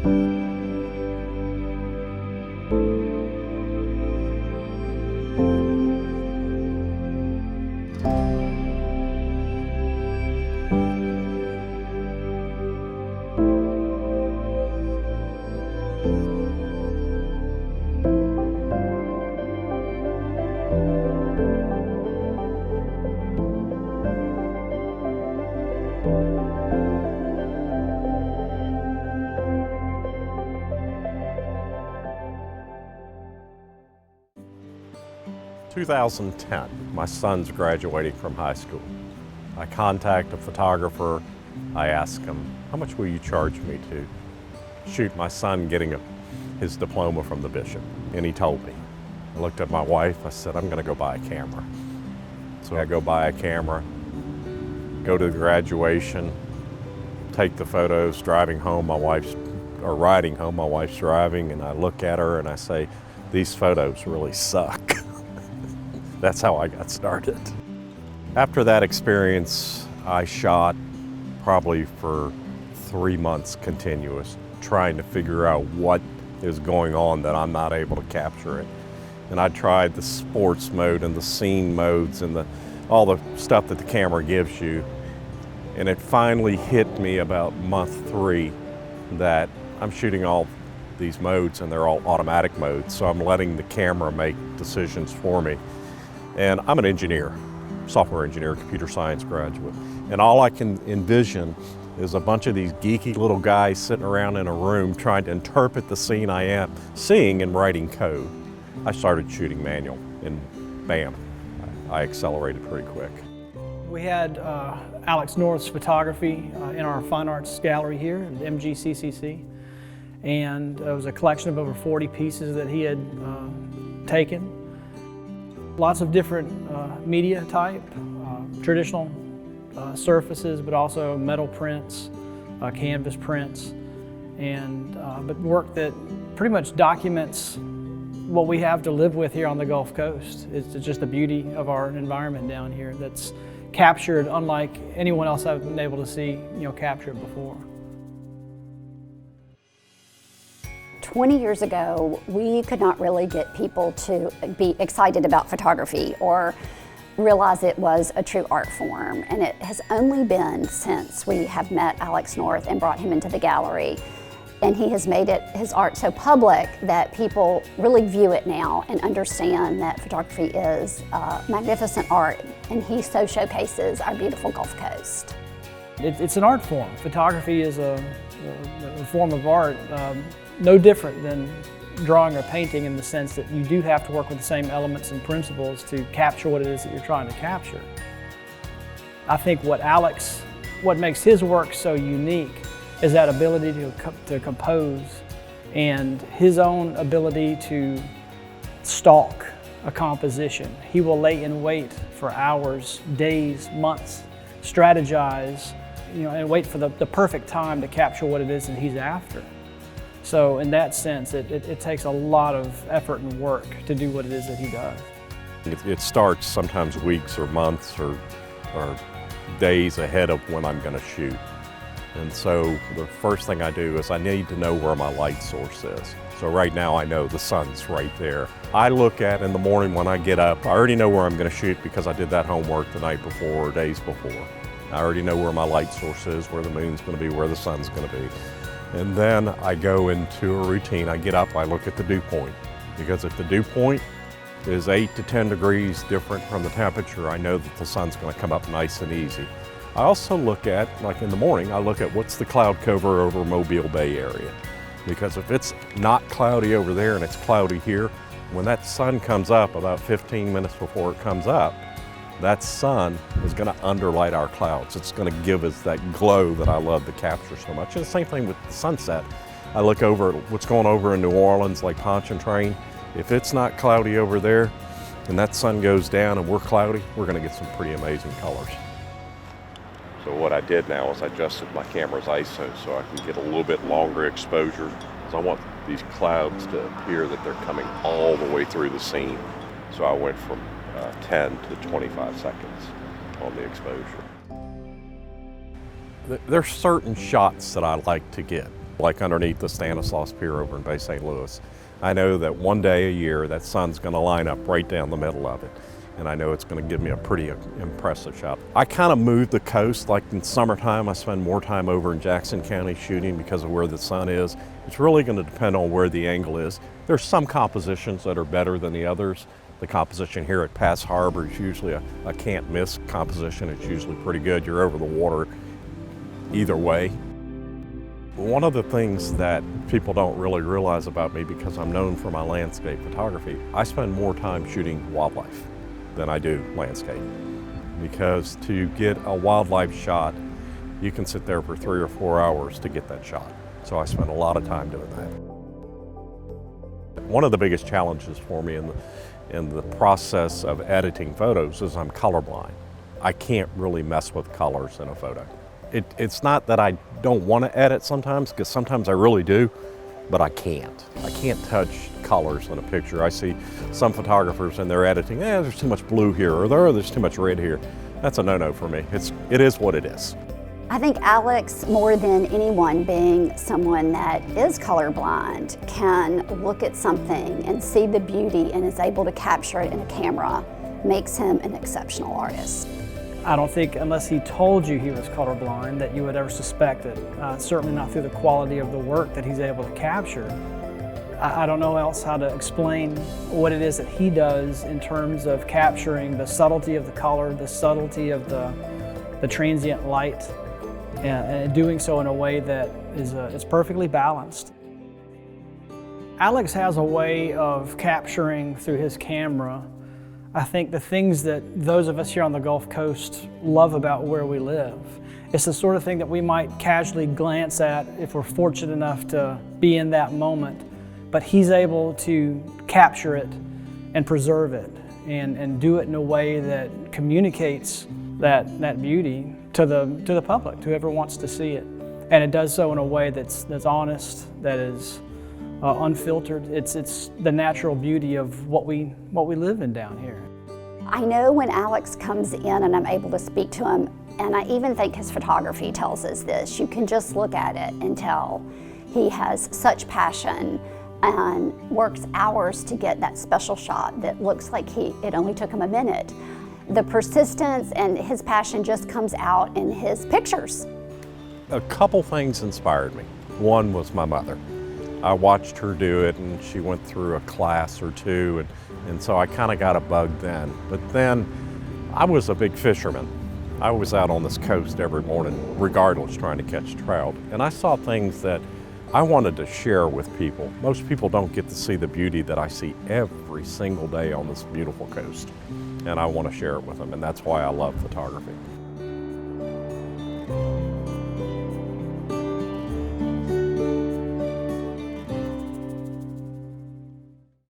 In 2010, my son's graduating from high school. I contact a photographer. I ask him, how much will you charge me to shoot my son getting his diploma from the bishop? And he told me. I looked at my wife, I said, I'm gonna go buy a camera. So I go buy a camera, go to the graduation, take the photos, riding home, my wife's driving, and I look at her and I say, these photos really suck. That's how I got started. After that experience, I shot probably for 3 months continuous, trying to figure out what is going on that I'm not able to capture it. And I tried the sports mode and the scene modes and all the stuff that the camera gives you. And it finally hit me about month 3 that I'm shooting all these modes and they're all automatic modes. So I'm letting the camera make decisions for me. And I'm an engineer, software engineer, computer science graduate. And all I can envision is a bunch of these geeky little guys sitting around in a room trying to interpret the scene I am seeing and writing code. I started shooting manual and bam, I accelerated pretty quick. We had Alex North's photography in our fine arts gallery here at MGCCC. And it was a collection of over 40 pieces that he had taken. Lots of different media type, traditional surfaces, but also metal prints, canvas prints, and but work that pretty much documents what we have to live with here on the Gulf Coast. It's just the beauty of our environment down here that's captured unlike anyone else I've been able to see, captured before. 20 years ago, we could not really get people to be excited about photography or realize it was a true art form. And it has only been since we have met Alex North and brought him into the gallery. And he has made his art so public that people really view it now and understand that photography is magnificent art. And he so showcases our beautiful Gulf Coast. It's an art form. Photography is a form of art. No different than drawing or painting in the sense that you do have to work with the same elements and principles to capture what it is that you're trying to capture. I think what makes his work so unique is that ability to compose and his own ability to stalk a composition. He will lay in wait for hours, days, months, strategize, and wait for the perfect time to capture what it is that he's after. So in that sense, it takes a lot of effort and work to do what it is that he does. It starts sometimes weeks or months or days ahead of when I'm going to shoot. And so the first thing I do is I need to know where my light source is. So right now I know the sun's right there. I look at in the morning when I get up, I already know where I'm going to shoot because I did that homework the night before or days before. I already know where my light source is, where the moon's going to be, where the sun's going to be. And then I go into a routine. I get up, I look at the dew point. Because if the dew point is 8 to 10 degrees different from the temperature, I know that the sun's going to come up nice and easy. I also look at, like in the morning, I look at what's the cloud cover over Mobile Bay area. Because if it's not cloudy over there and it's cloudy here, when that sun comes up about 15 minutes before it comes up, that sun is going to underlight our clouds. It's going to give us that glow that I love to capture so much. And the same thing with the sunset. I look over at what's going over in New Orleans, like Pontchartrain. If it's not cloudy over there and that sun goes down and we're cloudy, we're going to get some pretty amazing colors. So what I did now is I adjusted my camera's ISO so I can get a little bit longer exposure. Because I want these clouds to appear that they're coming all the way through the scene. So I went from 10 to 25 seconds on the exposure. There's certain shots that I like to get. Like underneath the Stanislaus Pier over in Bay St. Louis. I know that one day a year that sun's going to line up right down the middle of it. And I know it's going to give me a pretty impressive shot. I kind of move the coast. Like in summertime, I spend more time over in Jackson County shooting because of where the sun is. It's really going to depend on where the angle is. There's some compositions that are better than the others. The composition here at Pass Harbor is usually a can't miss composition. It's usually pretty good. You're over the water either way. One of the things that people don't really realize about me, because I'm known for my landscape photography, I spend more time shooting wildlife than I do landscape. Because to get a wildlife shot, you can sit there for 3 or 4 hours to get that shot. So I spend a lot of time doing that. One of the biggest challenges for me in the process of editing photos is I'm colorblind. I can't really mess with colors in a photo. It's not that I don't want to edit sometimes, because sometimes I really do, but I can't. I can't touch colors in a picture. I see some photographers and they're editing, there's too much blue here, or there's too much red here. That's a no-no for me. It is what it is. I think Alex, more than anyone, being someone that is colorblind, can look at something and see the beauty and is able to capture it in a camera, makes him an exceptional artist. I don't think, unless he told you he was colorblind, that you would ever suspect it. Certainly not through the quality of the work that he's able to capture. I don't know else how to explain what it is that he does in terms of capturing the subtlety of the color, the subtlety of the transient light, and doing so in a way that is perfectly balanced. Alex has a way of capturing through his camera, I think, the things that those of us here on the Gulf Coast love about where we live. It's the sort of thing that we might casually glance at if we're fortunate enough to be in that moment, but he's able to capture it and preserve it and do it in a way that communicates that beauty to the public, to whoever wants to see it. And it does so in a way that's honest, that is unfiltered. It's the natural beauty of what we live in down here. I know when Alex comes in and I'm able to speak to him, and I even think his photography tells us this, you can just look at it and tell he has such passion and works hours to get that special shot that looks like it only took him a minute. The persistence and his passion just comes out in his pictures. A couple things inspired me. One was my mother. I watched her do it, and she went through a class or two, and so I kind of got a bug then. But then I was a big fisherman. I was out on this coast every morning, regardless, trying to catch trout. And I saw things that I wanted to share with people. Most people don't get to see the beauty that I see every single day on this beautiful coast. And I want to share it with them, and that's why I love photography.